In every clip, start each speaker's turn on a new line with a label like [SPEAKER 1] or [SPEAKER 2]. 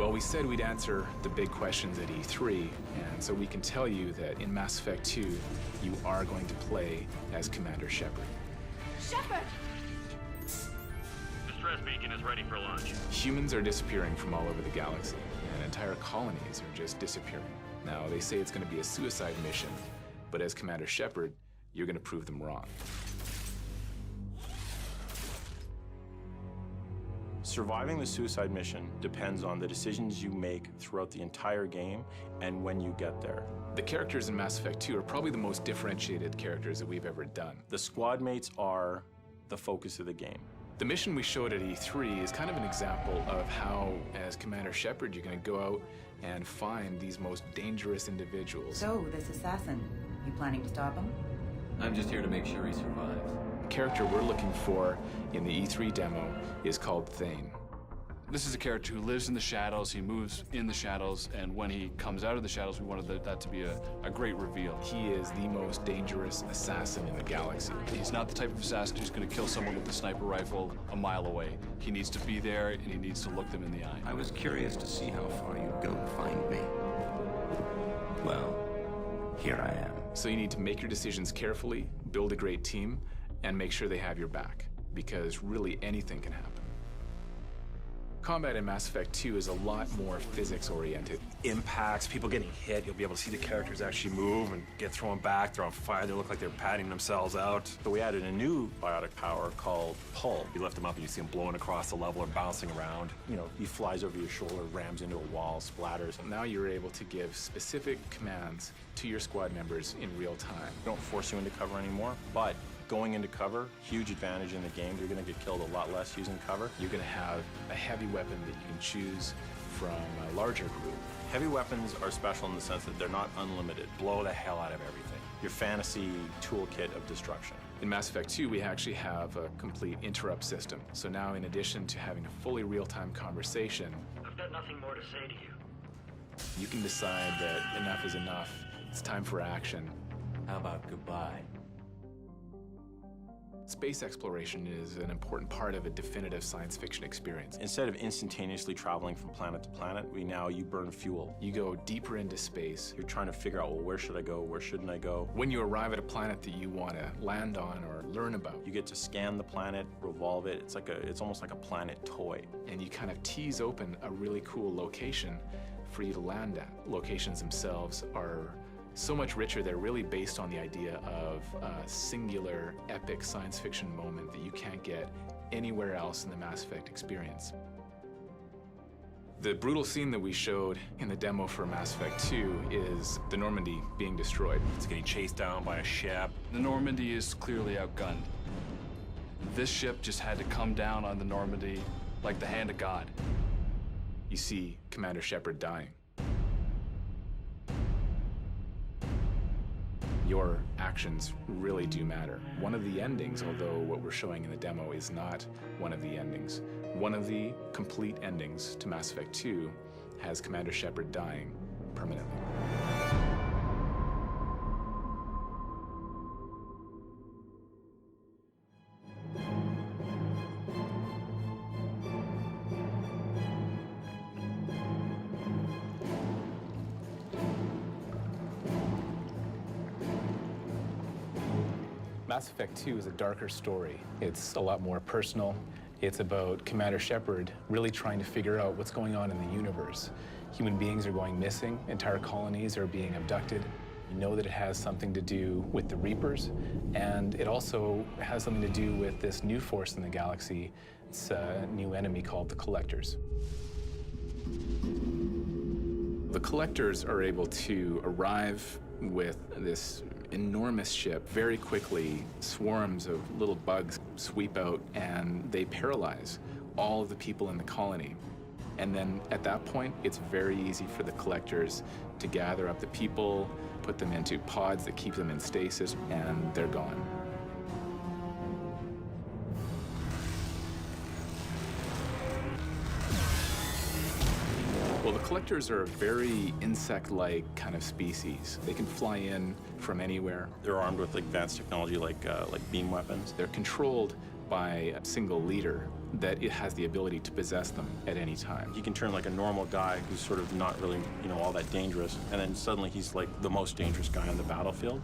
[SPEAKER 1] Well, we said we'd answer the big questions at E3, and so we can tell you that in Mass Effect 2, you are going to play as Commander Shepard.
[SPEAKER 2] Shepard!
[SPEAKER 3] Distress beacon is ready for launch.
[SPEAKER 1] Humans are disappearing from all over the galaxy, and entire colonies are just disappearing. Now, they say it's going to be a suicide mission, but as Commander Shepard, you're going to prove them wrong.
[SPEAKER 4] Surviving the suicide mission depends on the decisions you make throughout the entire game and when you get there.
[SPEAKER 1] The characters in Mass Effect 2 are probably the most differentiated characters that we've ever done.
[SPEAKER 4] The squad mates are the focus of the game.
[SPEAKER 1] The mission we showed at E3 is kind of an example of how, as Commander Shepard, you're going to go out and find these most dangerous individuals.
[SPEAKER 5] So, this assassin, you planning to stop him?
[SPEAKER 6] I'm just here to make sure he survives.
[SPEAKER 1] The character we're looking for in the E3 demo is called Thane.
[SPEAKER 7] This is a character who lives in the shadows, he moves in the shadows, and when he comes out of the shadows, we wanted that to be a great reveal.
[SPEAKER 1] He is the most dangerous assassin in the galaxy.
[SPEAKER 7] He's not the type of assassin who's going to kill someone with a sniper rifle a mile away. He needs to be there, and he needs to look them in the eye.
[SPEAKER 6] I was curious to see how far you'd go to find me. Well, here I am.
[SPEAKER 1] So you need to make your decisions carefully, build a great team, and make sure they have your back, because really anything can happen. Combat in Mass Effect 2 is a lot more physics-oriented.
[SPEAKER 8] Impacts, people getting hit, you'll be able to see the characters actually move and get thrown back, they're on fire, they look like they're patting themselves out.
[SPEAKER 4] So we added a new biotic power called Pull.
[SPEAKER 8] You lift them up and you see them blowing across the level or bouncing around.
[SPEAKER 4] You know, he flies over your shoulder, rams into a wall, splatters.
[SPEAKER 1] Now you're able to give specific commands to your squad members in real time.
[SPEAKER 4] We don't force you into cover anymore, but going into cover, huge advantage in the game. You're going to get killed a lot less using cover.
[SPEAKER 1] You're going to have a heavy weapon that you can choose from a larger group.
[SPEAKER 4] Heavy weapons are special in the sense that they're not unlimited.
[SPEAKER 8] Blow the hell out of everything.
[SPEAKER 4] Your fantasy toolkit of destruction.
[SPEAKER 1] In Mass Effect 2, we actually have a complete interrupt system. So now, in addition to having a fully real-time conversation,
[SPEAKER 3] I've got nothing more to say to you.
[SPEAKER 1] You can decide that enough is enough. It's time for action.
[SPEAKER 6] How about goodbye?
[SPEAKER 1] Space exploration is an important part of a definitive science fiction experience.
[SPEAKER 4] Instead of instantaneously traveling from planet to planet, you burn fuel.
[SPEAKER 1] You go deeper into space.
[SPEAKER 4] You're trying to figure out, well, where should I go? Where shouldn't I go?
[SPEAKER 1] When you arrive at a planet that you want to land on or learn about,
[SPEAKER 4] you get to scan the planet, revolve it. It's almost like a planet toy.
[SPEAKER 1] And you kind of tease open a really cool location for you to land at. Locations themselves are so much richer. They're really based on the idea of a singular, epic science fiction moment that you can't get anywhere else in the Mass Effect experience. The brutal scene that we showed in the demo for Mass Effect 2 is the Normandy being destroyed.
[SPEAKER 8] It's getting chased down by a ship.
[SPEAKER 7] The Normandy is clearly outgunned. This ship just had to come down on the Normandy like the hand of God.
[SPEAKER 1] You see Commander Shepard dying. Your actions really do matter. One of the endings, although what we're showing in the demo is not one of the endings, one of the complete endings to Mass Effect 2 has Commander Shepard dying permanently. Mass Effect 2 is a darker story. It's a lot more personal. It's about Commander Shepard really trying to figure out what's going on in the universe. Human beings are going missing. Entire colonies are being abducted. You know that it has something to do with the Reapers, and it also has something to do with this new force in the galaxy. It's a new enemy called the Collectors. The Collectors are able to arrive with this enormous ship. Very quickly, swarms of little bugs sweep out and they paralyze all of the people in the colony. And then at that point, it's very easy for the Collectors to gather up the people, put them into pods that keep them in stasis, and they're gone. Well, the Collectors are a very insect-like kind of species. They can fly in from anywhere.
[SPEAKER 4] They're armed with advanced technology like beam weapons.
[SPEAKER 1] They're controlled by a single leader that it has the ability to possess them at any time.
[SPEAKER 4] He can turn like a normal guy who's sort of not really, all that dangerous, and then suddenly he's like the most dangerous guy on the battlefield.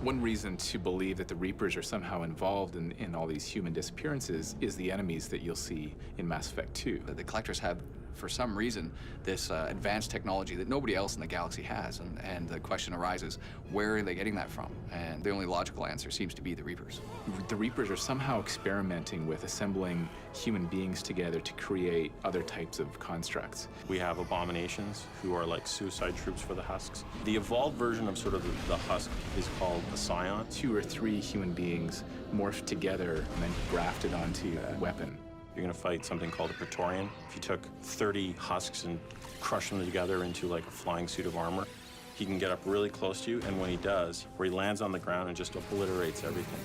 [SPEAKER 1] One reason to believe that the Reapers are somehow involved in all these human disappearances is the enemies that you'll see in Mass Effect 2.
[SPEAKER 7] The Collectors had, for some reason, this advanced technology that nobody else in the galaxy has, and the question arises, where are they getting that from? And the only logical answer seems to be the Reapers.
[SPEAKER 1] The Reapers are somehow experimenting with assembling human beings together to create other types of constructs.
[SPEAKER 4] We have abominations who are like suicide troops for the Husks. The evolved version of sort of the Husk is called a Scion.
[SPEAKER 1] 2 or 3 human beings morphed together and then grafted onto a weapon.
[SPEAKER 4] You're going to fight something called a Praetorian. If you took 30 Husks and crushed them together into like a flying suit of armor, he can get up really close to you, and when he does, where he lands on the ground and just obliterates everything.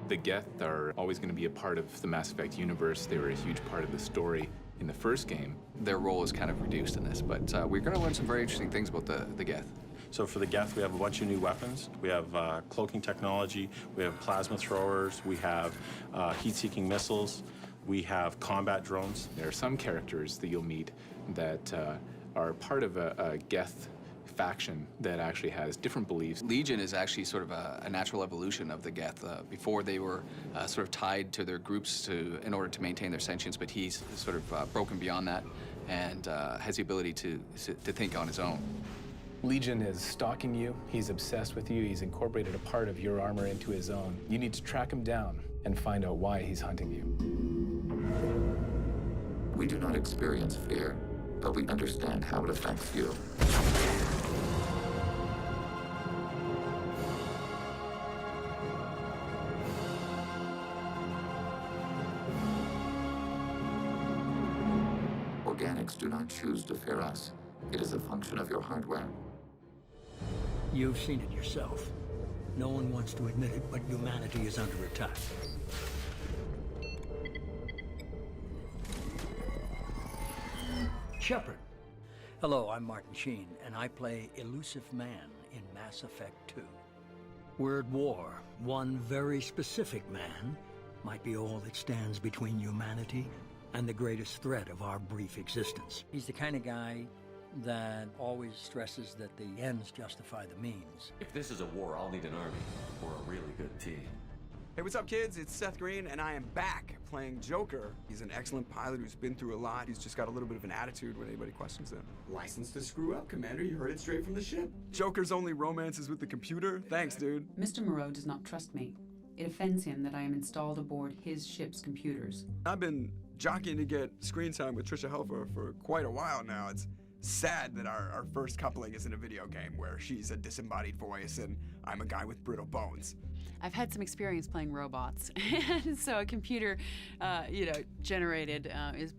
[SPEAKER 1] The Geth are always going to be a part of the Mass Effect universe. They were a huge part of the story in the first game.
[SPEAKER 7] Their role is kind of reduced in this, but we're going to learn some very interesting things about the Geth.
[SPEAKER 4] So for the Geth, we have a bunch of new weapons. We have cloaking technology, we have plasma throwers, we have heat-seeking missiles, we have combat drones.
[SPEAKER 1] There are some characters that you'll meet that are part of a Geth faction that actually has different beliefs.
[SPEAKER 7] Legion is actually sort of a natural evolution of the Geth. Before they were sort of tied to their groups in order to maintain their sentience, but he's sort of broken beyond that and has the ability to think on his own.
[SPEAKER 2] Legion is stalking you, he's obsessed with you, he's incorporated a part of your armor into his own. You need to track him down and find out why he's hunting you.
[SPEAKER 9] We do not experience fear, but we understand how it affects you. Organics do not choose to fear us. It is a function of your hardware.
[SPEAKER 10] You've seen it yourself. No one wants to admit it, but humanity is under attack. Shepard. Hello, I'm Martin Sheen, and I play Elusive Man in Mass Effect 2. We're at war. One very specific man might be all that stands between humanity and the greatest threat of our brief existence. He's the kind of guy that always stresses that the ends justify the means.
[SPEAKER 6] If this is a war, I'll need an army or a really good team.
[SPEAKER 11] Hey, what's up, kids? It's Seth Green, and I am back playing Joker. He's an excellent pilot who's been through a lot. He's just got a little bit of an attitude when anybody questions him.
[SPEAKER 12] License to screw up, Commander. You heard it straight from the ship.
[SPEAKER 11] Joker's only romance is with the computer? Thanks, dude.
[SPEAKER 5] Mr. Moreau does not trust me. It offends him that I am installed aboard his ship's computers.
[SPEAKER 11] I've been jockeying to get screen time with Trisha Helfer for quite a while now. It's sad that our first coupling is in a video game where she's a disembodied voice and I'm a guy with brittle bones.
[SPEAKER 13] I've had some experience playing robots, and so a computer, generated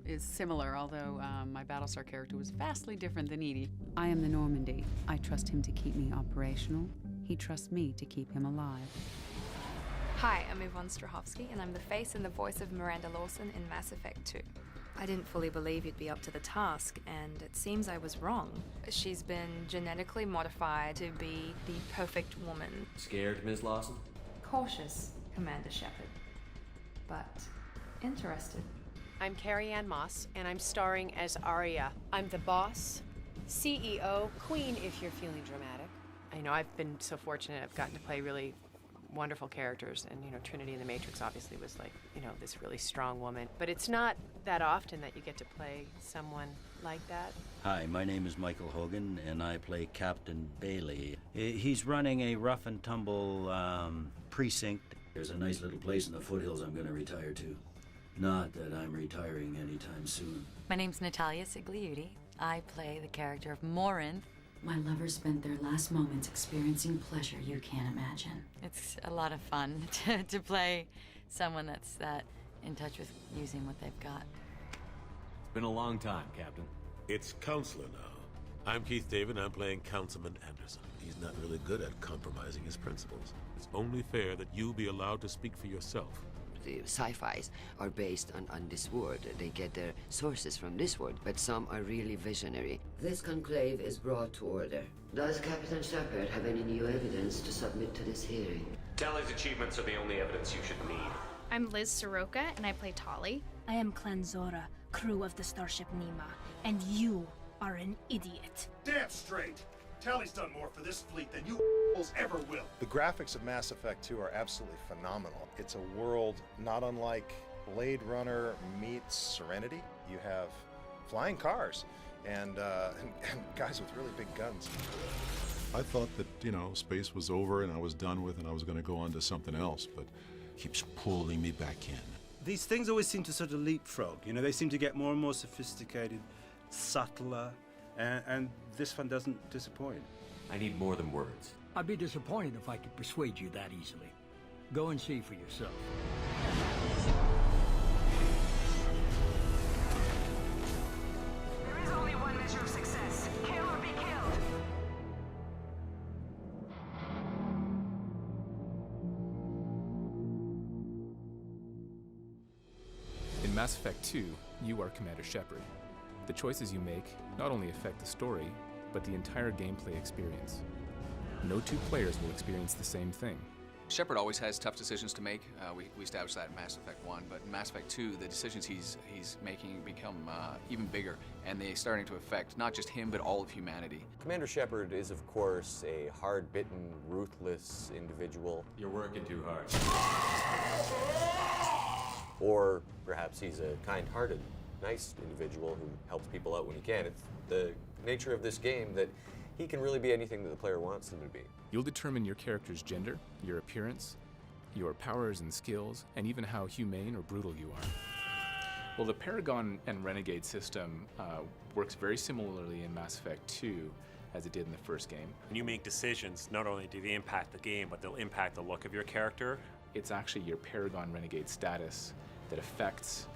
[SPEAKER 13] is similar, although my Battlestar character was vastly different than Edie.
[SPEAKER 5] I am the Normandy. I trust him to keep me operational. He trusts me to keep him alive.
[SPEAKER 14] Hi, I'm Yvonne Strahovski, and I'm the face and the voice of Miranda Lawson in Mass Effect 2. I didn't fully believe you'd be up to the task, and it seems I was wrong. She's been genetically modified to be the perfect woman.
[SPEAKER 6] Scared, Ms. Lawson?
[SPEAKER 14] Cautious, Commander Shepard, but interested.
[SPEAKER 15] I'm Carrie Ann Moss, and I'm starring as Arya. I'm the boss, CEO, queen if you're feeling dramatic. I know I've been so fortunate I've gotten to play really wonderful characters, and Trinity in the Matrix obviously was like, this really strong woman. But it's not that often that you get to play someone like that.
[SPEAKER 16] Hi, my name is Michael Hogan, and I play Captain Bailey. He's running a rough and tumble precinct. There's a nice little place in the foothills I'm going to retire to. Not that I'm retiring anytime soon.
[SPEAKER 17] My name's Natalia Sigliuti. I play the character of Morin.
[SPEAKER 5] My lovers spent their last moments experiencing pleasure you can't imagine.
[SPEAKER 17] It's a lot of fun to play someone that's that in touch with using what they've got.
[SPEAKER 18] It's been a long time, Captain.
[SPEAKER 19] It's Counselor now. I'm Keith David, and I'm playing Councilman Anderson. He's not really good at compromising his principles. It's only fair that you be allowed to speak for yourself.
[SPEAKER 20] the sci-fis are based on this world. They get their sources from this world, but some are really visionary. This conclave is brought to order. Does Captain Shepard have any new evidence to submit to this hearing?
[SPEAKER 21] Tally's achievements are the only evidence you should need.
[SPEAKER 22] I'm Liz Soroka, and I play Tali.
[SPEAKER 23] I am Clan Zora, crew of the starship Nima, and you are an idiot.
[SPEAKER 24] Damn straight! Tally's done more for this fleet than you ever will.
[SPEAKER 25] The graphics of Mass Effect 2 are absolutely phenomenal. It's a world not unlike Blade Runner meets Serenity. You have flying cars and guys with really big guns.
[SPEAKER 26] I thought that, space was over and I was done with and I was going to go on to something else, but keeps pulling me back in.
[SPEAKER 27] These things always seem to sort of leapfrog. They seem to get more and more sophisticated, subtler, and this one doesn't disappoint.
[SPEAKER 18] I need more than words.
[SPEAKER 10] I'd be disappointed if I could persuade you that easily. Go and see for yourself.
[SPEAKER 28] There is only one measure of success. Kill or be killed.
[SPEAKER 2] In Mass Effect 2, you are Commander Shepard. The choices you make not only affect the story, but the entire gameplay experience. No two players will experience the same thing.
[SPEAKER 7] Shepard always has tough decisions to make. We established that in Mass Effect 1, but in Mass Effect 2, the decisions he's making become even bigger, and they're starting to affect not just him, but all of humanity.
[SPEAKER 29] Commander Shepard is, of course, a hard-bitten, ruthless individual.
[SPEAKER 18] You're working too hard.
[SPEAKER 29] Or perhaps he's a kind-hearted, nice individual who helps people out when he can. It's the nature of this game that he can really be anything that the player wants him to be.
[SPEAKER 2] You'll determine your character's gender, your appearance, your powers and skills, and even how humane or brutal you are. Well, the Paragon and Renegade system works very similarly in Mass Effect 2 as it did in the first game.
[SPEAKER 8] When you make decisions, not only do they impact the game, but they'll impact the look of your character.
[SPEAKER 2] It's actually your Paragon Renegade status that affects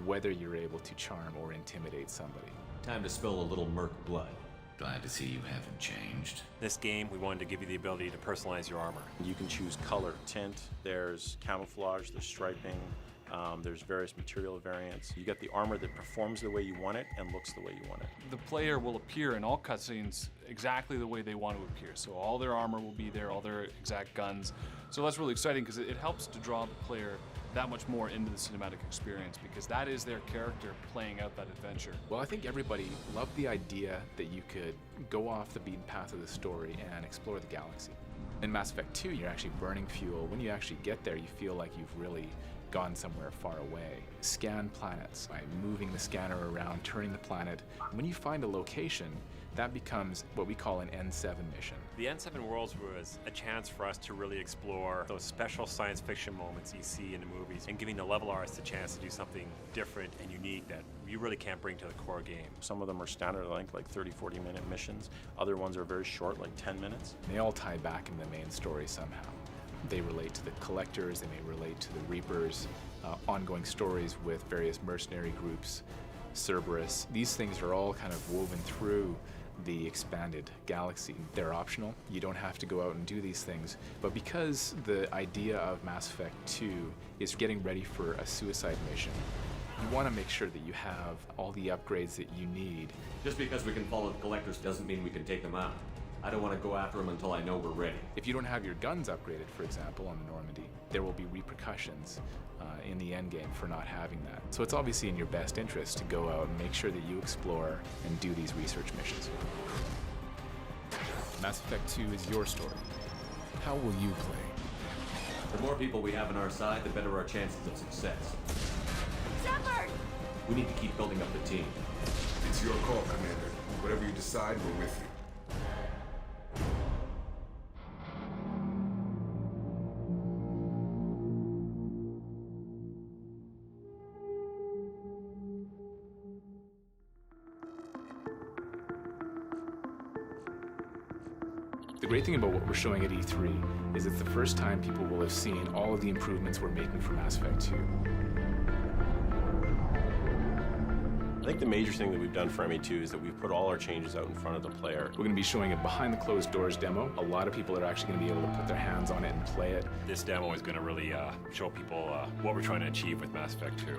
[SPEAKER 2] whether you're able to charm or intimidate somebody.
[SPEAKER 18] Time to spill a little merc blood.
[SPEAKER 9] Glad to see you haven't changed.
[SPEAKER 8] This game, we wanted to give you the ability to personalize your armor.
[SPEAKER 4] You can choose color, tint, there's camouflage, there's striping, there's various material variants. You get the armor that performs the way you want it and looks the way you want it.
[SPEAKER 30] The player will appear in all cutscenes exactly the way they want to appear. So all their armor will be there, all their exact guns. So that's really exciting because it helps to draw the player that much more into the cinematic experience because that is their character playing out that adventure.
[SPEAKER 2] Well, I think everybody loved the idea that you could go off the beaten path of the story and explore the galaxy. In Mass Effect 2, you're actually burning fuel. When you actually get there, you feel like you've really gone somewhere far away. Scan planets by moving the scanner around, turning the planet. When you find a location, that becomes what we call an N7 mission.
[SPEAKER 8] The N7 Worlds was a chance for us to really explore those special science fiction moments you see in the movies and giving the level artists a chance to do something different and unique that you really can't bring to the core game.
[SPEAKER 4] Some of them are standard length, like 30, 40-minute missions. Other ones are very short, like 10 minutes.
[SPEAKER 2] They all tie back in the main story somehow. They relate to the Collectors, they may relate to the Reapers, ongoing stories with various mercenary groups, Cerberus. These things are all kind of woven through the expanded galaxy. They're optional. You don't have to go out and do these things. But because the idea of Mass Effect 2 is getting ready for a suicide mission, you want to make sure that you have all the upgrades that you need.
[SPEAKER 18] Just because we can follow the Collectors doesn't mean we can take them out. I don't want to go after them until I know we're ready.
[SPEAKER 2] If you don't have your guns upgraded, for example, on the Normandy, there will be repercussions in the endgame for not having that. So it's obviously in your best interest to go out and make sure that you explore and do these research missions. Mass Effect 2 is your story. How will you play?
[SPEAKER 18] The more people we have on our side, the better our chances of success.
[SPEAKER 28] Shepard!
[SPEAKER 18] We need to keep building up the team.
[SPEAKER 31] It's your call, Commander. Whatever you decide, we're with you.
[SPEAKER 2] The great thing about what we're showing at E3 is it's the first time people will have seen all of the improvements we're making for Mass Effect 2.
[SPEAKER 4] I think the major thing that we've done for ME2 is that we've put all our changes out in front of the player.
[SPEAKER 2] We're going to be showing a behind the closed doors demo. A lot of people are actually going to be able to put their hands on it and play it.
[SPEAKER 8] This demo is going to really show people what we're trying to achieve with Mass Effect 2.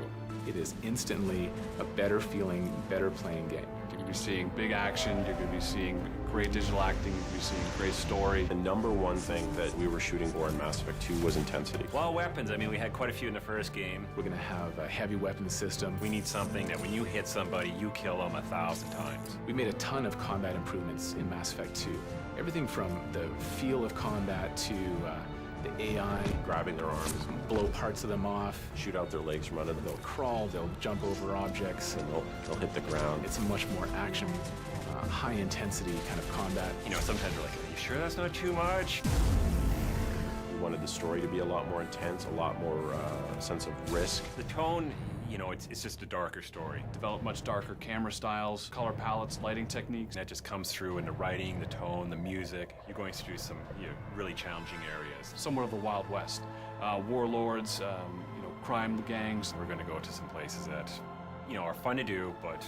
[SPEAKER 2] It is instantly a better feeling, better playing game.
[SPEAKER 30] You're going to be seeing big action, you're going to be seeing great digital acting, you're going to be seeing great story.
[SPEAKER 4] The number one thing that we were shooting for in Mass Effect 2 was intensity.
[SPEAKER 8] Well, weapons, I mean, we had quite a few in the first game.
[SPEAKER 2] We're going to have a heavy weapons system.
[SPEAKER 8] We need something that when you hit somebody, you kill them 1,000 times.
[SPEAKER 2] We made a ton of combat improvements in Mass Effect 2. Everything from the feel of combat to the AI,
[SPEAKER 4] grabbing their arms,
[SPEAKER 2] blow parts of them off,
[SPEAKER 4] shoot out their legs from under them.
[SPEAKER 2] They'll crawl, they'll jump over objects,
[SPEAKER 4] and they'll hit the ground.
[SPEAKER 2] It's a much more action, high intensity kind of combat.
[SPEAKER 8] You know, sometimes we're like, are you sure that's not too much?
[SPEAKER 4] We wanted the story to be a lot more intense, a lot more sense of risk.
[SPEAKER 8] The tone, you know, it's just a darker story.
[SPEAKER 30] Develop much darker camera styles, color palettes, lighting techniques.
[SPEAKER 8] That just comes through in the writing, the tone, the music. You're going through some really challenging areas.
[SPEAKER 30] Somewhat of the Wild West. Warlords, crime gangs.
[SPEAKER 8] We're going to go to some places that, are fun to do, but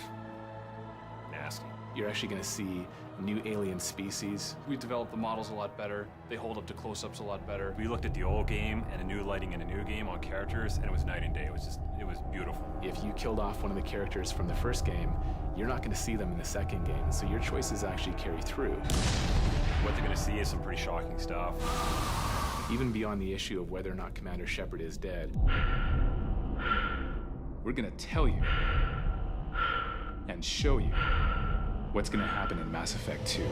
[SPEAKER 8] nasty.
[SPEAKER 2] You're actually going to see new alien species.
[SPEAKER 30] We developed the models a lot better. They hold up to close-ups a lot better.
[SPEAKER 8] We looked at the old game and the new lighting in the new game on characters, and it was night and day. It was beautiful.
[SPEAKER 2] If you killed off one of the characters from the first game, you're not going to see them in the second game, so your choices actually carry through.
[SPEAKER 8] What they're going to see is some pretty shocking stuff.
[SPEAKER 2] Even beyond the issue of whether or not Commander Shepard is dead, we're going to tell you and show you what's going to happen in Mass Effect 2.